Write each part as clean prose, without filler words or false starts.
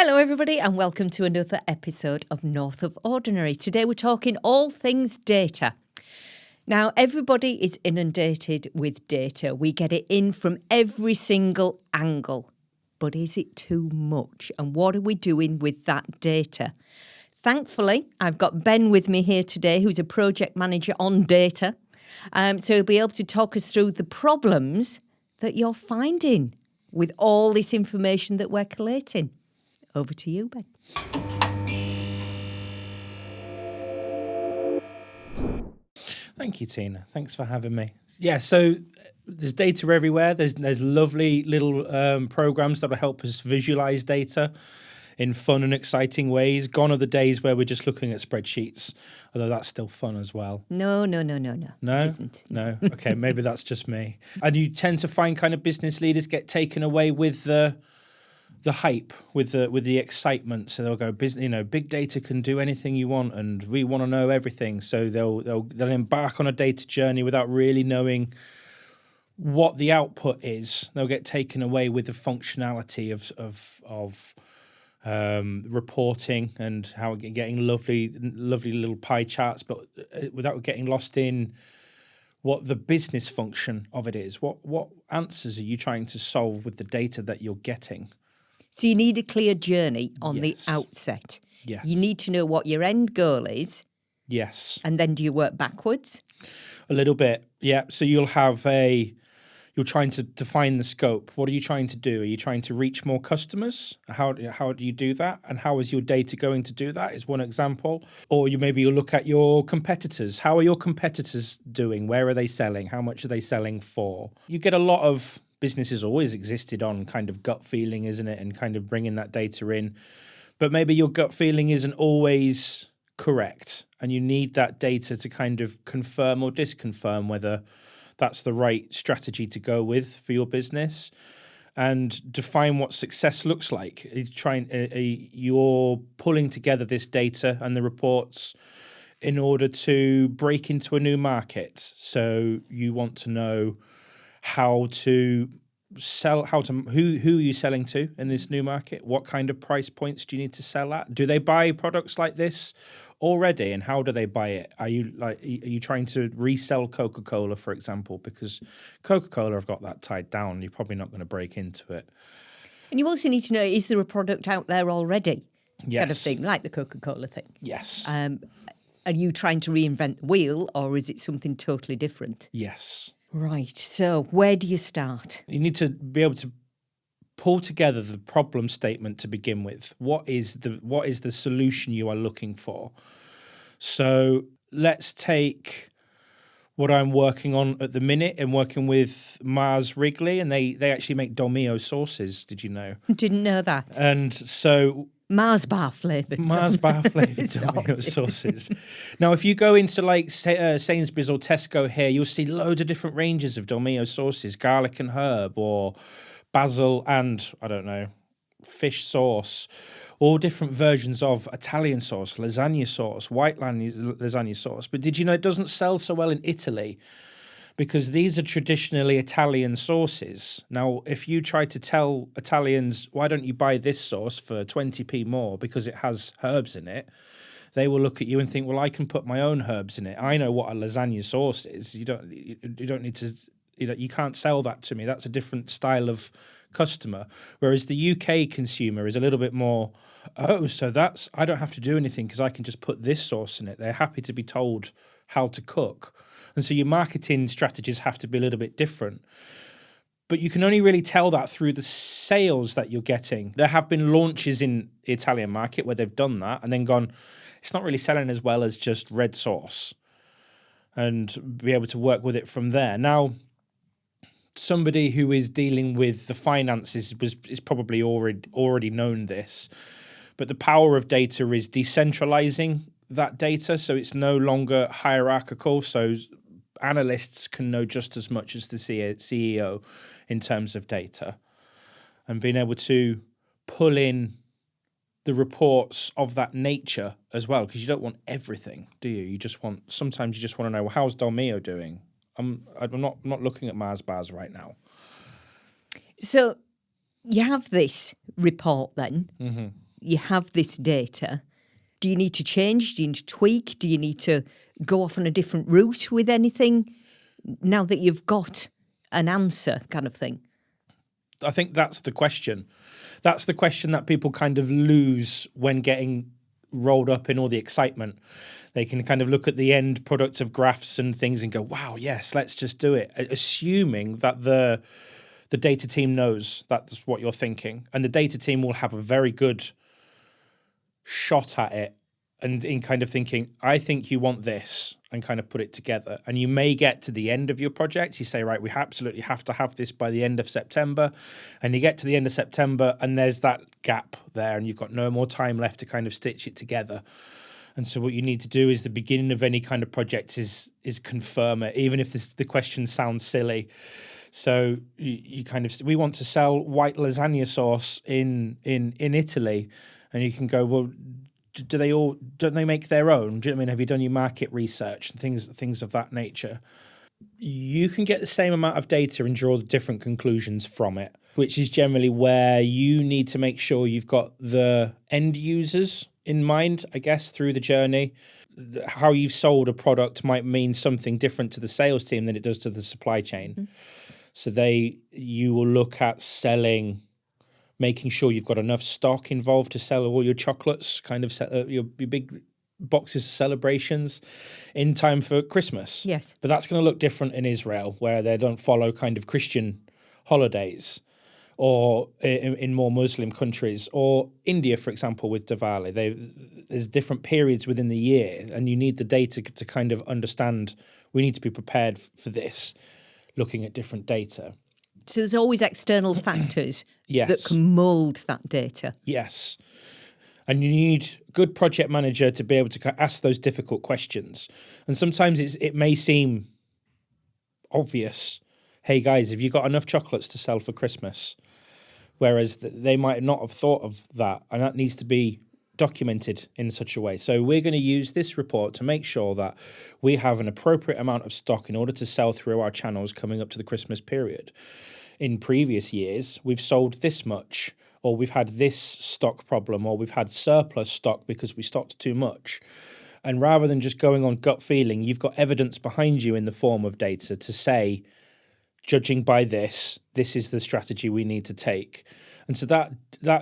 Hello, everybody, and welcome to another episode of North of Ordinary. Today we're talking all things data. Now, everybody is inundated with data. We get it in from every single angle. But is it too much? And what are we doing with that data? Thankfully, I've got Ben with me here today, who's a project manager on data. So he'll be able to talk us through the problems that you're finding with all this information that we're collating. Over to you, Ben. Thank you, Tina. Thanks for having me. Yeah, so there's data everywhere. There's lovely little programs that will help us visualize data in fun and exciting ways. Gone are the days where we're just looking at spreadsheets, although that's still fun as well. No. No? It isn't. No? Okay, maybe that's just me. And you tend to find kind of business leaders get taken away with the hype, with the excitement. So they'll go, big data can do anything you want, and we want to know everything. So they'll embark on a data journey without really knowing what the output is. They'll get taken away with the functionality of reporting and how getting lovely little pie charts, but without getting lost in what the business function of it is. What answers are you trying to solve with the data that you're getting? So you need a clear journey on the outset. Yes. You need to know what your end goal is. Yes. And then do you work backwards? A little bit, yeah. So you're trying to define the scope. What are you trying to do? Are you trying to reach more customers? How do you do that? And how is your data going to do that is one example. Or you'll look at your competitors. How are your competitors doing? Where are they selling? How much are they selling for? You get a lot of businesses always existed on kind of gut feeling, isn't it? And kind of bringing that data in. But maybe your gut feeling isn't always correct. And you need that data to kind of confirm or disconfirm whether that's the right strategy to go with for your business, and define what success looks like. You're pulling together this data and the reports in order to break into a new market. So you want to know how to sell, who are you selling to in this new market? What kind of price points do you need to sell at? Do they buy products like this already, and how do they buy it? Are you trying to resell Coca-Cola, for example? Because Coca-Cola have got that tied down. You're probably not going to break into it. And you also need to know, is there a product out there already? Yes. Kind of thing, like the Coca-Cola thing. Yes. Are you trying to reinvent the wheel, or is it something totally different? Yes. Right. So where do you start? You need to be able to pull together the problem statement to begin with. What is the solution you are looking for? So let's take what I'm working on at the minute and working with Mars Wrigley, and they actually make Dolmio sauces. Did you know? Didn't know that. And so Mars bar flavoured Dolmio sauces. Now, if you go into like Sainsbury's or Tesco here, you'll see loads of different ranges of Dolmio sauces, garlic and herb, or basil and, I don't know, fish sauce, all different versions of Italian sauce, lasagna sauce, white lasagna sauce. But did you know it doesn't sell so well in Italy? Because these are traditionally Italian sauces. Now, if you try to tell Italians, why don't you buy this sauce for 20p more because it has herbs in it, they will look at you and think, well, I can put my own herbs in it. I know what a lasagna sauce is. You don't need to, you can't sell that to me. That's a different style of customer. Whereas the UK consumer is a little bit more, I don't have to do anything because I can just put this sauce in it. They're happy to be told how to cook. And so your marketing strategies have to be a little bit different. But you can only really tell that through the sales that you're getting. There have been launches in the Italian market where they've done that and then gone, it's not really selling as well as just red sauce, and be able to work with it from there. Now, somebody who is dealing with the finances is probably already known this, but the power of data is decentralizing that data, so it's no longer hierarchical. So analysts can know just as much as the CEO in terms of data, and being able to pull in the reports of that nature as well, because you don't want everything, do you? Sometimes you just want to know, well, how's Dolmio doing? I'm not looking at Mars bars right now. So you have this report then. Mm-hmm. you have this data, do you need to change? Do you need to tweak? Do you need to go off on a different route with anything now that you've got an answer kind of thing? I think that's the question. That's the question that people kind of lose when getting rolled up in all the excitement. They can kind of look at the end product of graphs and things and go, wow, yes, let's just do it, assuming that the data team knows that's what you're thinking. And the data team will have a very good shot at it and in kind of thinking, I think you want this, and kind of put it together. And you may get to the end of your project. You say, right, we absolutely have to have this by the end of September. And you get to the end of September and there's that gap there and you've got no more time left to kind of stitch it together. And so what you need to do is the beginning of any kind of project is confirm it, even if the question sounds silly. So you kind of, we want to sell white lasagna sauce in Italy. And you can go, well, don't they make their own? Do you know what I mean? Have you done your market research and things of that nature? You can get the same amount of data and draw different conclusions from it, which is generally where you need to make sure you've got the end users in mind, I guess, through the journey. How you've sold a product might mean something different to the sales team than it does to the supply chain. Mm-hmm. So you will look at selling, making sure you've got enough stock involved to sell all your chocolates, kind of your big boxes of celebrations in time for Christmas. Yes. But that's going to look different in Israel, where they don't follow kind of Christian holidays, or in more Muslim countries, or India, for example, with Diwali. There's different periods within the year, and you need the data to kind of understand, we need to be prepared for this, looking at different data. So there's always external factors yes. that can mould that data. Yes. And you need a good project manager to be able to ask those difficult questions. And sometimes it may seem obvious, hey guys, have you got enough chocolates to sell for Christmas? Whereas they might not have thought of that. And that needs to be documented in such a way. So we're going to use this report to make sure that we have an appropriate amount of stock in order to sell through our channels coming up to the Christmas period. In previous years, we've sold this much, or we've had this stock problem, or we've had surplus stock because we stocked too much. And rather than just going on gut feeling, you've got evidence behind you in the form of data to say, judging by this is the strategy we need to take. And so that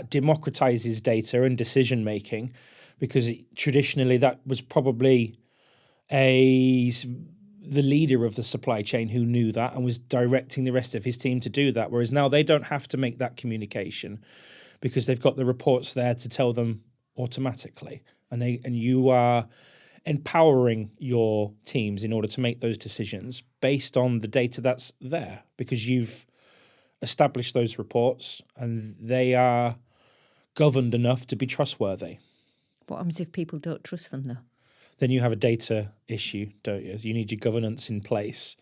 democratizes data and decision making, because traditionally that was probably the leader of the supply chain who knew that and was directing the rest of his team to do that. Whereas now they don't have to make that communication because they've got the reports there to tell them automatically. And you are empowering your teams in order to make those decisions based on the data that's there, because you've established those reports and they are governed enough to be trustworthy. What happens if people don't trust them though? Then you have a data issue, don't you? You need your governance in place.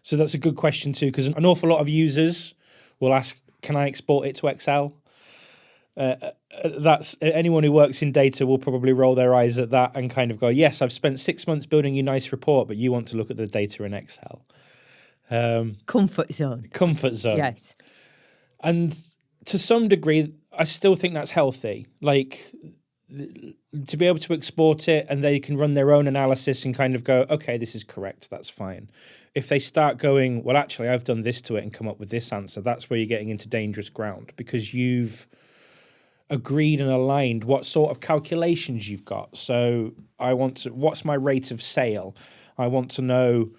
So that's a good question too, because an awful lot of users will ask, can I export it to Excel? That's anyone who works in data will probably roll their eyes at that and kind of go, yes, I've spent 6 months building you a nice report, but you want to look at the data in Excel. Comfort zone. Yes. And to some degree, I still think that's healthy. Like, to be able to export it and they can run their own analysis and kind of go, okay, this is correct, that's fine. If they start going, well, actually, I've done this to it and come up with this answer, that's where you're getting into dangerous ground, because you've agreed and aligned what sort of calculations you've got. So I want to, what's my rate of sale? I want to know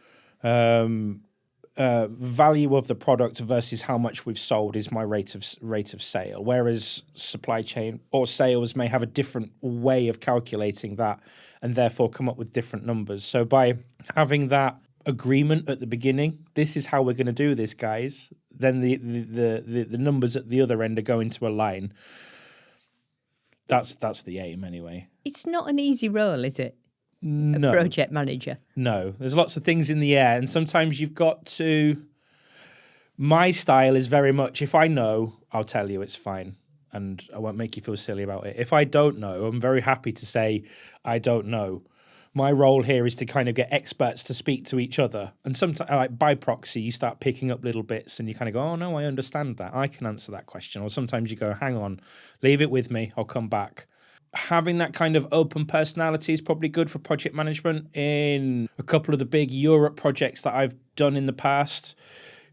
value of the product versus how much we've sold is my rate of sale. Whereas supply chain or sales may have a different way of calculating that and therefore come up with different numbers. So by having that agreement at the beginning, this is how we're going to do this, guys, then the numbers at the other end are going to align. That's the aim anyway. It's not an easy role, is it? No. A project manager. No. There's lots of things in the air, and sometimes you've got to... My style is very much, if I know, I'll tell you, it's fine, and I won't make you feel silly about it. If I don't know, I'm very happy to say, I don't know. My role here is to kind of get experts to speak to each other. And sometimes, like by proxy, you start picking up little bits and you kind of go, oh, no, I understand that. I can answer that question. Or sometimes you go, hang on, leave it with me. I'll come back. Having that kind of open personality is probably good for project management. In a couple of the big Europe projects that I've done in the past,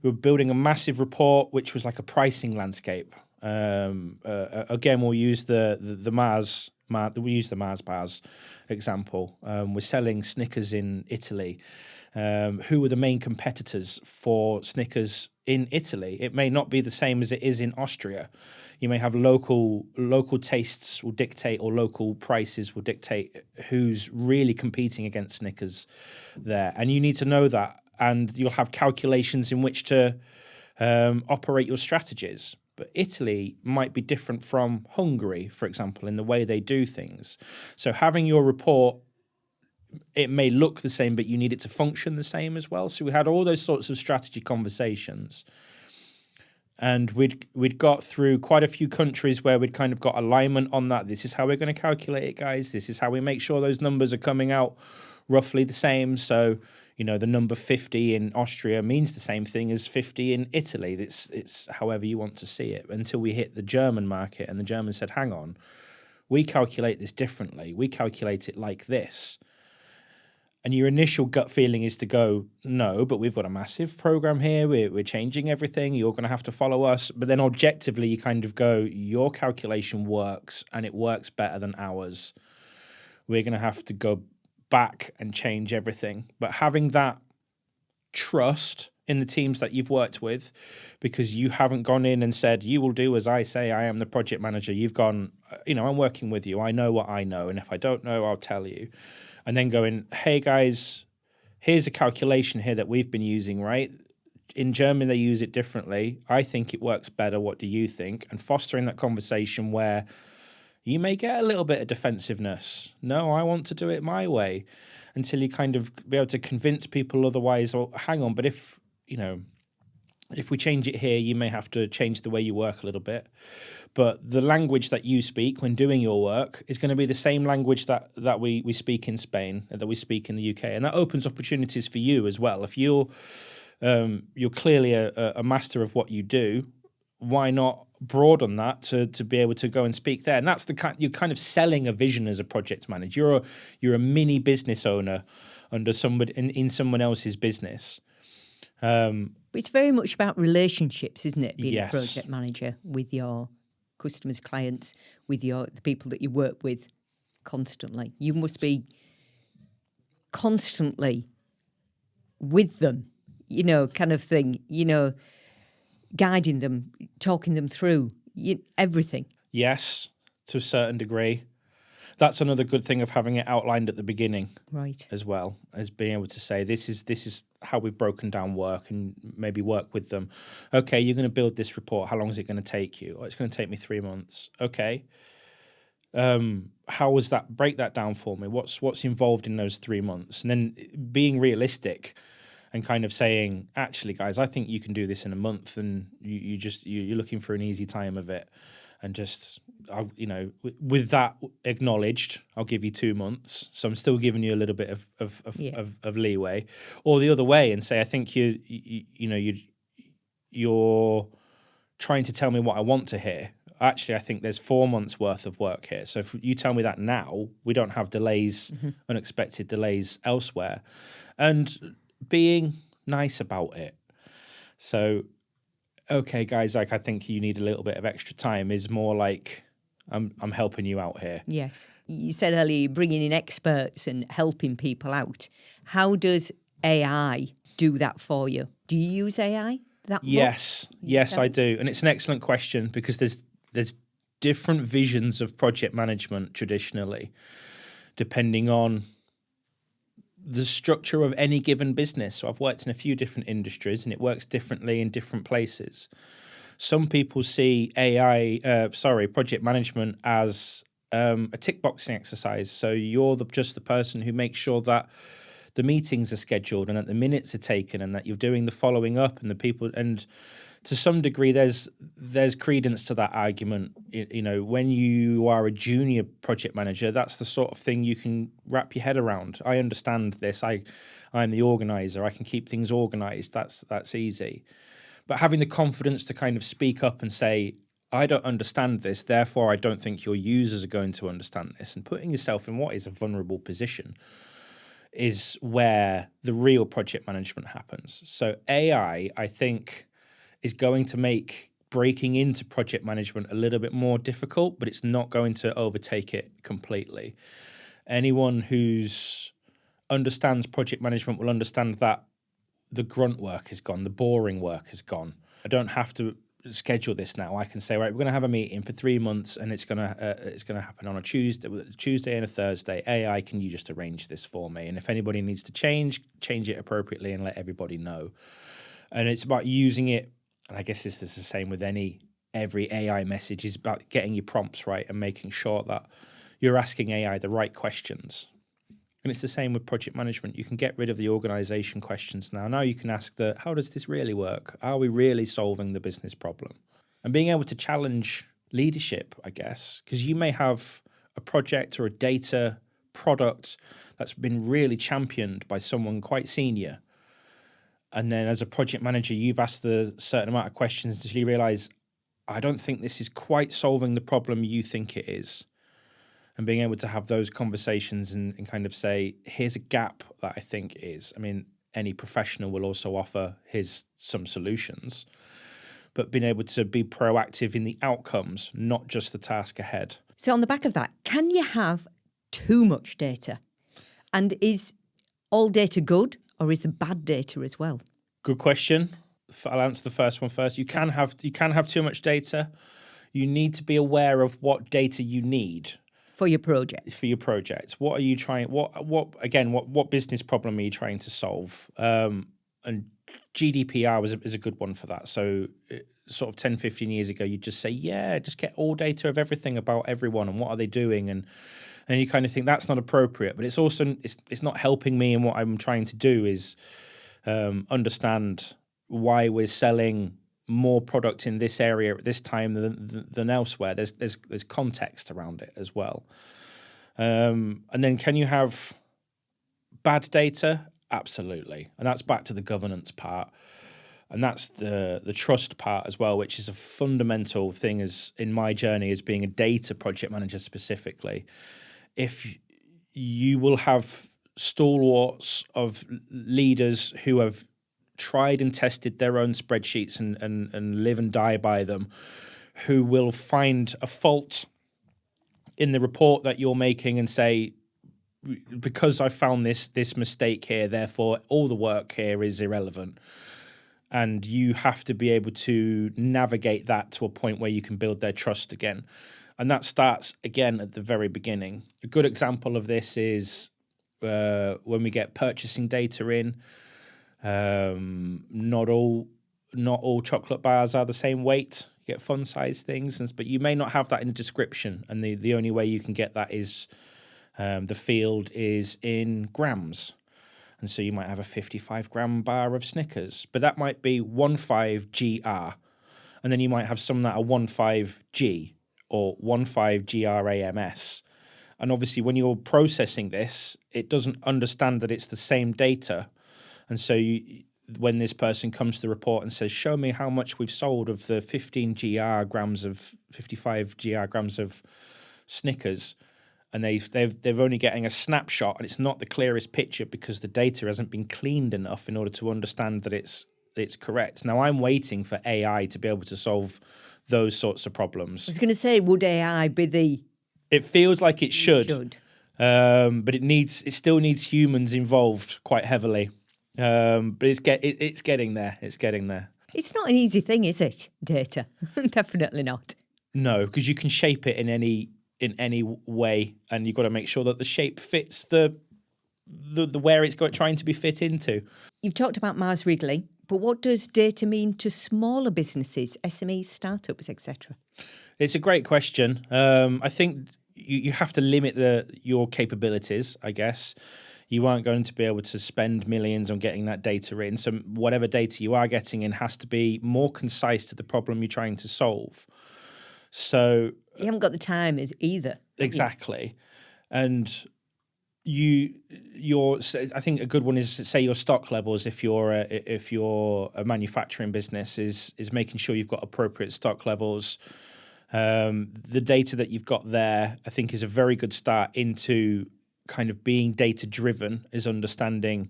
we were building a massive report, which was like a pricing landscape. Again, we'll use the Mars bars example. We're selling Snickers in Italy. Who are the main competitors for Snickers in Italy? It may not be the same as it is in Austria. You may have local tastes will dictate, or local prices will dictate who's really competing against Snickers there. And you need to know that, and you'll have calculations in which to operate your strategies. But Italy might be different from Hungary, for example, in the way they do things. So having your report, it may look the same, but you need it to function the same as well. So we had all those sorts of strategy conversations. And we'd got through quite a few countries where we'd kind of got alignment on that. This is how we're going to calculate it, guys. This is how we make sure those numbers are coming out roughly the same. So, you know, the number 50 in Austria means the same thing as 50 in Italy. It's however you want to see it, until we hit the German market. And the Germans said, hang on, we calculate this differently. We calculate it like this. And your initial gut feeling is to go, no, but we've got a massive program here. We're changing everything. You're going to have to follow us. But then objectively, you kind of go, your calculation works and it works better than ours. We're going to have to go back and change everything. But having that trust in the teams that you've worked with, because you haven't gone in and said, you will do as I say, I am the project manager. You've gone, you know, I'm working with you. I know what I know. And if I don't know, I'll tell you. And then going, hey, guys, here's a calculation here that we've been using, right? In Germany, they use it differently. I think it works better. What do you think? And fostering that conversation where you may get a little bit of defensiveness. No, I want to do it my way, until you kind of be able to convince people otherwise, or hang on, but if we change it here, you may have to change the way you work a little bit. But the language that you speak when doing your work is going to be the same language that we speak in Spain, that we speak in the UK. And that opens opportunities for you as well. If you're clearly a master of what you do, why not broaden that to be able to go and speak there? And that's you're kind of selling a vision as a project manager. You're a mini business owner under somebody in someone else's business. But it's very much about relationships, isn't it? Being yes. a project manager with your customers, clients, with the people that you work with constantly. You must be constantly with them, kind of thing, guiding them, talking them through everything. Yes, to a certain degree. That's another good thing of having it outlined at the beginning, right? As well as being able to say, this is how we've broken down work, and maybe work with them. Okay, you're going to build this report. How long is it going to take you? Oh, it's going to take me 3 months. Okay. How was that? Break that down for me. What's involved in those 3 months? And then being realistic and kind of saying, actually, guys, I think you can do this in a month, and you're looking for an easy time of it. And just, with that acknowledged, I'll give you 2 months. So I'm still giving you a little bit of leeway, or the other way, and say, I think you're trying to tell me what I want to hear. Actually, I think there's 4 months worth of work here. So if you tell me that now, we don't have delays, unexpected delays elsewhere, and being nice about it. So, okay, guys, I think you need a little bit of extra time is more like, I'm helping you out here. Yes. You said earlier you're bringing in experts and helping people out. How does AI do that for you? Do you use AI that much? Yes, I do. And it's an excellent question, because there's different visions of project management traditionally, depending on the structure of any given business. So I've worked in a few different industries, and it works differently in different places. Some people see project management as a tick boxing exercise. So you're just the person who makes sure that the meetings are scheduled and that the minutes are taken and that you're doing the following up and the people. And to some degree, there's credence to that argument. You know, when you are a junior project manager, that's the sort of thing you can wrap your head around. I understand this. I'm the organizer. I can keep things organized. That's easy. But having the confidence to kind of speak up and say, I don't understand this, therefore I don't think your users are going to understand this, and putting yourself in what is a vulnerable position is where the real project management happens. So AI, I think, is going to make breaking into project management a little bit more difficult, but it's not going to overtake it completely. Anyone who's understands project management will understand that the grunt work is gone, the boring work is gone. I don't have to schedule this now. I can say, right, we're going to have a meeting for 3 months, and it's going to happen on a Tuesday and a Thursday. AI, can you just arrange this for me? And if anybody needs to change it appropriately and let everybody know. And it's about using it. And I guess this is the same with every AI message, is about getting your prompts right and making sure that you're asking AI the right questions. And it's the same with project management. You can get rid of the organization questions now. Now you can ask how does this really work? Are we really solving the business problem? And being able to challenge leadership, I guess, because you may have a project or a data product that's been really championed by someone quite senior. And then as a project manager, you've asked a certain amount of questions until you realize, I don't think this is quite solving the problem you think it is. And being able to have those conversations and kind of say, here's a gap that I think is. I mean, any professional will also offer some solutions, but being able to be proactive in the outcomes, not just the task ahead. So on the back of that, can you have too much data? And is all data good, or is the bad data as well? Good question. I'll answer the first one first. You can have too much data. You need to be aware of what data you need. For your project. What are you trying? What business problem are you trying to solve? And GDPR is a good one for that. So sort of 10, 15 years ago, you'd just say, just get all data of everything about everyone and what are they doing, and you kind of think that's not appropriate. But it's also it's not helping me, and what I'm trying to do is understand why we're selling more product in this area at this time than elsewhere. There's context around it as well. And then can you have bad data? Absolutely. And that's back to the governance part. And that's the trust part as well, which is a fundamental thing as in my journey as being a data project manager specifically. If you will have stalwarts of leaders who have tried and tested their own spreadsheets and live and die by them, who will find a fault in the report that you're making and say, because I found this mistake here, therefore all the work here is irrelevant. And you have to be able to navigate that to a point where you can build their trust again. And that starts again at the very beginning. A good example of this is when we get purchasing data in. Not all chocolate bars are the same weight. You get fun size things, but you may not have that in the description. And the only way you can get that is the field is in grams. And so you might have a 55 gram bar of Snickers, but that might be 15GR. And then you might have some that are 15G or 15GRAMS. And obviously when you're processing this, it doesn't understand that it's the same data. And so when this person comes to the report and says, show me how much we've sold of the 55 grams of Snickers, and they're only getting a snapshot and it's not the clearest picture because the data hasn't been cleaned enough in order to understand that it's correct. Now I'm waiting for AI to be able to solve those sorts of problems. I was going to say, would AI be the... It feels like it should. But it still needs humans involved quite heavily. But it's getting there. It's getting there. It's not an easy thing, is it? Data, definitely not. No, because you can shape it in any way, and you've got to make sure that the shape fits the where it's trying to be fit into. You've talked about Mars Wrigley, but what does data mean to smaller businesses, SMEs, startups, etc.? It's a great question. I think you have to limit your capabilities, I guess. you aren't going to be able to spend millions on getting that data in. So whatever data you are getting in has to be more concise to the problem you're trying to solve. So you haven't got the time either. Exactly. And I think a good one is, say, your stock levels. If you're a manufacturing business, is making sure you've got appropriate stock levels. The data that you've got there, I think, is a very good start into kind of being data driven, is understanding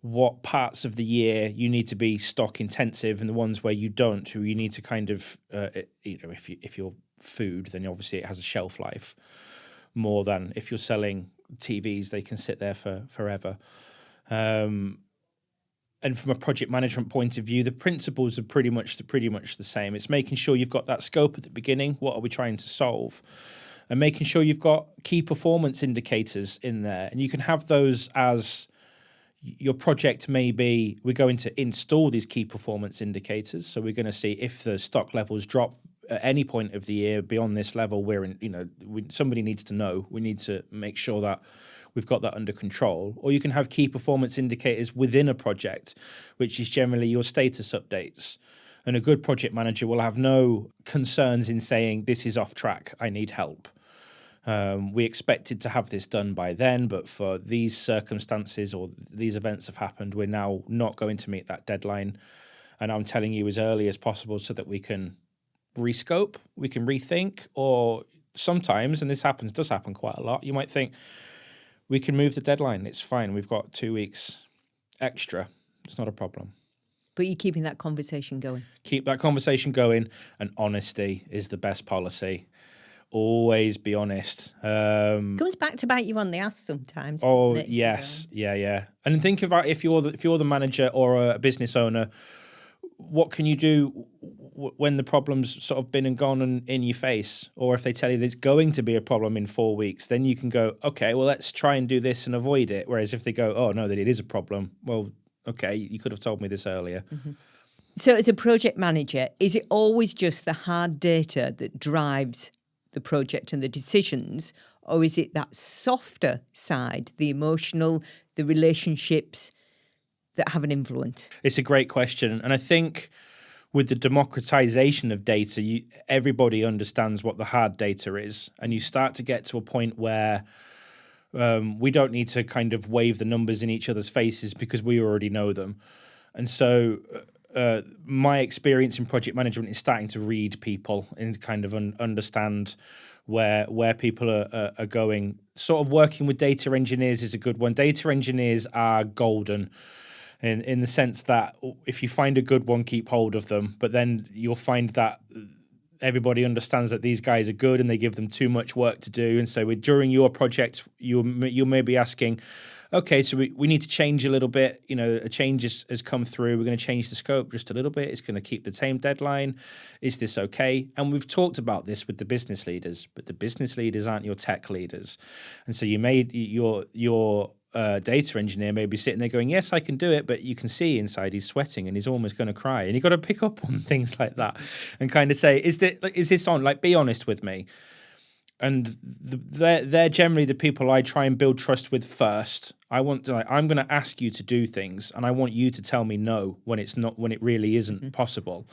what parts of the year you need to be stock intensive and the ones where you don't, who you need to kind of, if you're food, then obviously it has a shelf life more than if you're selling TVs, they can sit there for forever. And from a project management point of view, the principles are pretty much the same. It's making sure you've got that scope at the beginning. What are we trying to solve? And making sure you've got key performance indicators in there. And you can have those as your project may be, we're going to install these key performance indicators. So we're going to see if the stock levels drop at any point of the year beyond this level, somebody needs to know. We need to make sure that we've got that under control. Or you can have key performance indicators within a project, which is generally your status updates. And a good project manager will have no concerns in saying, this is off track, I need help. We expected to have this done by then, but for these circumstances or these events have happened, we're now not going to meet that deadline. And I'm telling you as early as possible so that we can rescope, we can rethink, or sometimes, and this does happen quite a lot, you might think, we can move the deadline. It's fine. We've got 2 weeks extra. It's not a problem. But you're keeping that conversation going. Keep that conversation going, and honesty is the best policy. Always be honest. Comes back to bite you on the ass sometimes. Oh, doesn't it? yes. Yeah. And think about if you're the manager or a business owner, what can you do when the problem's sort of been and gone and in your face? Or if they tell you there's going to be a problem in 4 weeks, then you can go, okay, well, let's try and do this and avoid it. Whereas if they go, oh, no, that it is a problem, well, okay, you could have told me this earlier. Mm-hmm. So as a project manager, is it always just the hard data that drives the project and the decisions, or is it that softer side, the emotional, the relationships that have an influence? It's a great question. And I think with the democratization of data, everybody understands what the hard data is. And you start to get to a point where we don't need to kind of wave the numbers in each other's faces because we already know them. And so my experience in project management is starting to read people and kind of understand where people are going. Sort of working with data engineers is a good one. Data engineers are golden in the sense that if you find a good one, keep hold of them. But then you'll find that everybody understands that these guys are good and they give them too much work to do. And so during your project, you may be asking, okay, so we need to change a little bit. A change has come through. We're going to change the scope just a little bit. It's going to keep the same deadline. Is this okay? And we've talked about this with the business leaders, but the business leaders aren't your tech leaders. And so you made your data engineer may be sitting there going, yes, I can do it, but you can see inside he's sweating and he's almost going to cry. And you've got to pick up on things like that and kind of say, is this on? Like, be honest with me. And they're generally the people I try and build trust with first. I'm going to ask you to do things, and I want you to tell me no when it really isn't possible.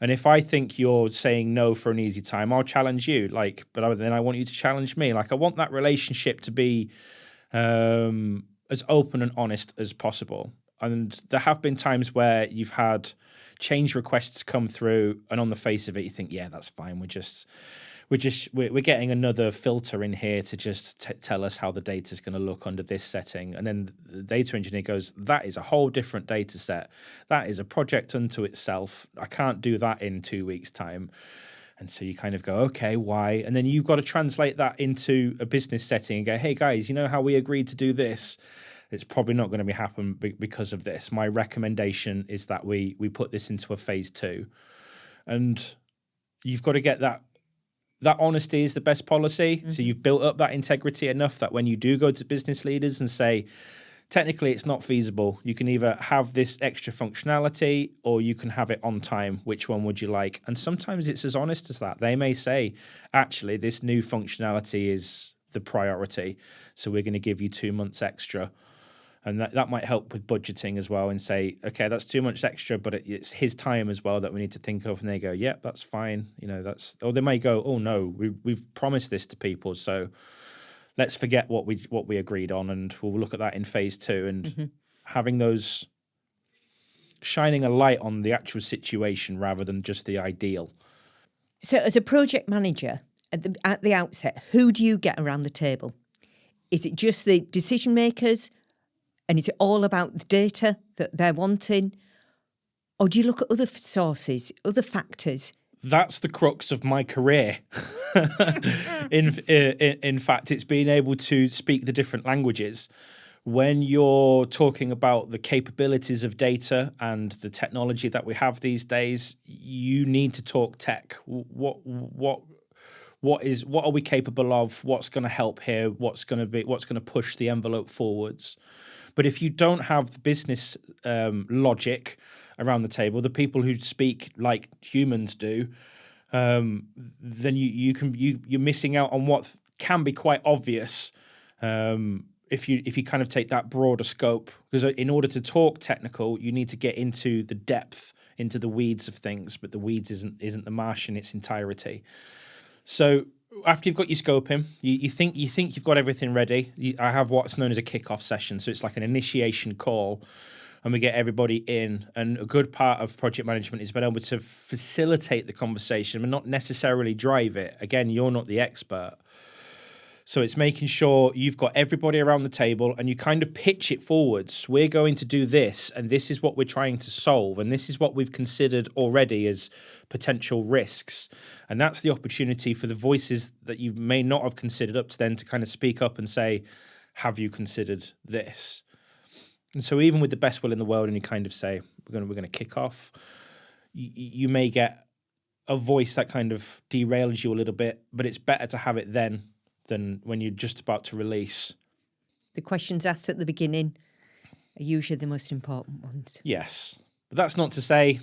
And if I think you're saying no for an easy time, I'll challenge you. But then I want you to challenge me. I want that relationship to be as open and honest as possible. And there have been times where you've had change requests come through, and on the face of it, you think, yeah, that's fine. We're getting another filter in here to just tell us how the data is going to look under this setting. And then the data engineer goes, that is a whole different data set. That is a project unto itself. I can't do that in 2 weeks' time. And so you kind of go, okay, why? And then you've got to translate that into a business setting and go, hey, guys, you know how we agreed to do this? It's probably not going to happen because of this. My recommendation is that we put this into a phase 2. And you've got to get that honesty is the best policy. Mm-hmm. So you've built up that integrity enough that when you do go to business leaders and say, technically it's not feasible, you can either have this extra functionality or you can have it on time. Which one would you like? And sometimes it's as honest as that. They may say, actually, this new functionality is the priority. So we're going to give you 2 months extra. And that might help with budgeting as well, and say, okay, that's 2 months extra, but it's his time as well that we need to think of. And they go, yeah, that's fine. Or they may go, oh no, we've promised this to people, so let's forget what we agreed on, and we'll look at that in phase 2. And having those, shining a light on the actual situation rather than just the ideal. So as a project manager, at the outset, who do you get around the table? Is it just the decision makers? And is it all about the data that they're wanting? Or do you look at other sources, other factors? That's the crux of my career. In fact, it's being able to speak the different languages. When you're talking about the capabilities of data and the technology that we have these days, you need to talk tech. What are we capable of? What's going to help here? What's going to push the envelope forwards? But if you don't have the business logic around the table, the people who speak like humans do, then you're missing out on what can be quite obvious if you kind of take that broader scope. Because in order to talk technical, you need to get into the depth, into the weeds of things. But the weeds isn't the marsh in its entirety. So after you've got your scoping, you think you've got everything ready. I have what's known as a kickoff session. So it's like an initiation call, and we get everybody in. And a good part of project management is being able to facilitate the conversation, but not necessarily drive it. Again, you're not the expert. So it's making sure you've got everybody around the table and you kind of pitch it forwards. We're going to do this, and this is what we're trying to solve, and this is what we've considered already as potential risks. And that's the opportunity for the voices that you may not have considered up to then to kind of speak up and say, have you considered this? And so even with the best will in the world, and you kind of say, we're going to kick off, you may get a voice that kind of derails you a little bit, but it's better to have it then than when you're just about to release. The questions asked at the beginning are usually the most important ones. Yes. But that's not to say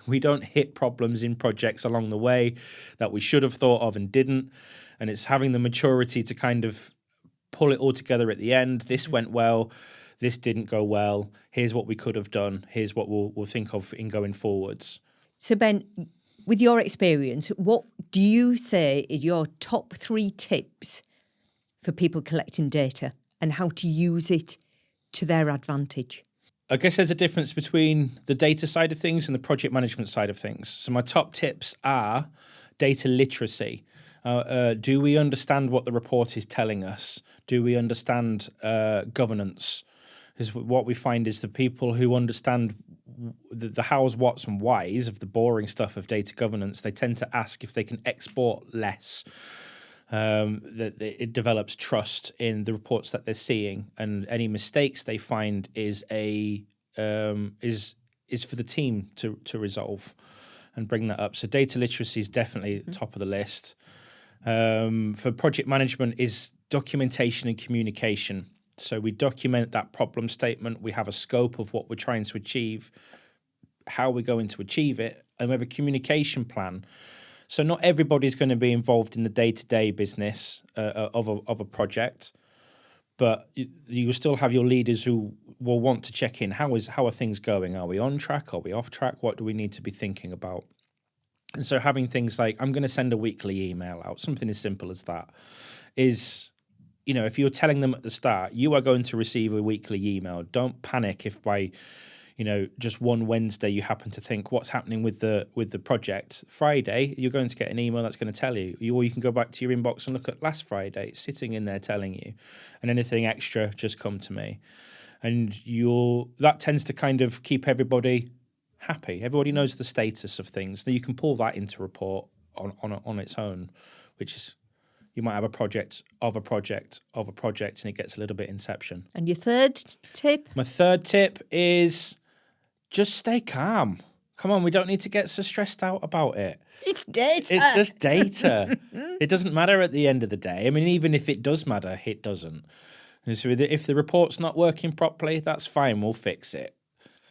we don't hit problems in projects along the way that we should have thought of and didn't. And it's having the maturity to kind of pull it all together at the end. This went well. This didn't go well. Here's what we could have done. Here's what we'll think of in going forwards. So, Ben, with your experience, what do you say are your top 3 tips for people collecting data and how to use it to their advantage? I guess there's a difference between the data side of things and the project management side of things. So my top tips are data literacy. Do we understand what the report is telling us? Do we understand governance? Because what we find is the people who understand the hows, whats and whys of the boring stuff of data governance, they tend to ask if they can export less. That it develops trust in the reports that they're seeing, and any mistakes they find is for the team to resolve and bring that up. So data literacy is definitely top of the list. For project management is documentation and communication. So we document that problem statement. We have a scope of what we're trying to achieve, how we're going to achieve it, and we have a communication plan. So not everybody's going to be involved in the day-to-day business of a project, but you will still have your leaders who will want to check in. How are things going? Are we on track? Are we off track? What do we need to be thinking about? And so having things like, I'm going to send a weekly email out, something as simple as that, is, if you're telling them at the start, you are going to receive a weekly email. Don't panic if by just one Wednesday you happen to think what's happening with the project. Friday, you're going to get an email that's going to tell you, or you can go back to your inbox and look at last Friday. It's sitting in there telling you, and anything extra, just come to me. And that tends to kind of keep everybody happy. Everybody knows the status of things. Now you can pull that into a report on its own, which is, you might have a project of a project of a project, and it gets a little bit Inception. And your third tip? My third tip is just stay calm. Come on, we don't need to get so stressed out about it. It's data. It's just data. It doesn't matter at the end of the day. I mean, even if it does matter, it doesn't. And so if the report's not working properly, that's fine. We'll fix it.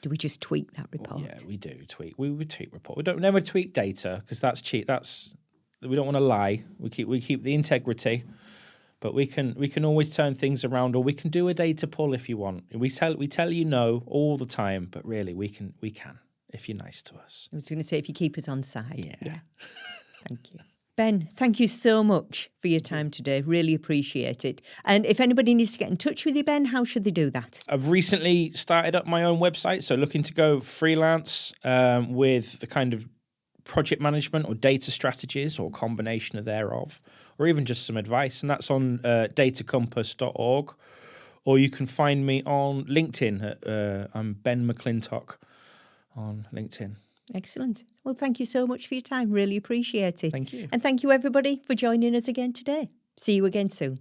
Do we just tweak that report? Yeah, we do tweak. We tweak report. We don't never tweak data because that's cheap. That's we don't want to lie. We keep the integrity, but we can always turn things around, or we can do a data pull if you want. We tell you no all the time, but really we can if you're nice to us. I was going to say, if you keep us on side. Yeah. Thank you. Ben, thank you so much for your time today. Really appreciate it. And if anybody needs to get in touch with you, Ben, how should they do that? I've recently started up my own website, so looking to go freelance with the kind of project management or data strategies or combination of thereof, or even just some advice. And that's on datacompass.org, or you can find me on LinkedIn. I'm Ben McLintock on LinkedIn. Excellent. Well, thank you so much for your time. Really appreciate it. Thank you. And thank you, everybody, for joining us again today. See you again soon.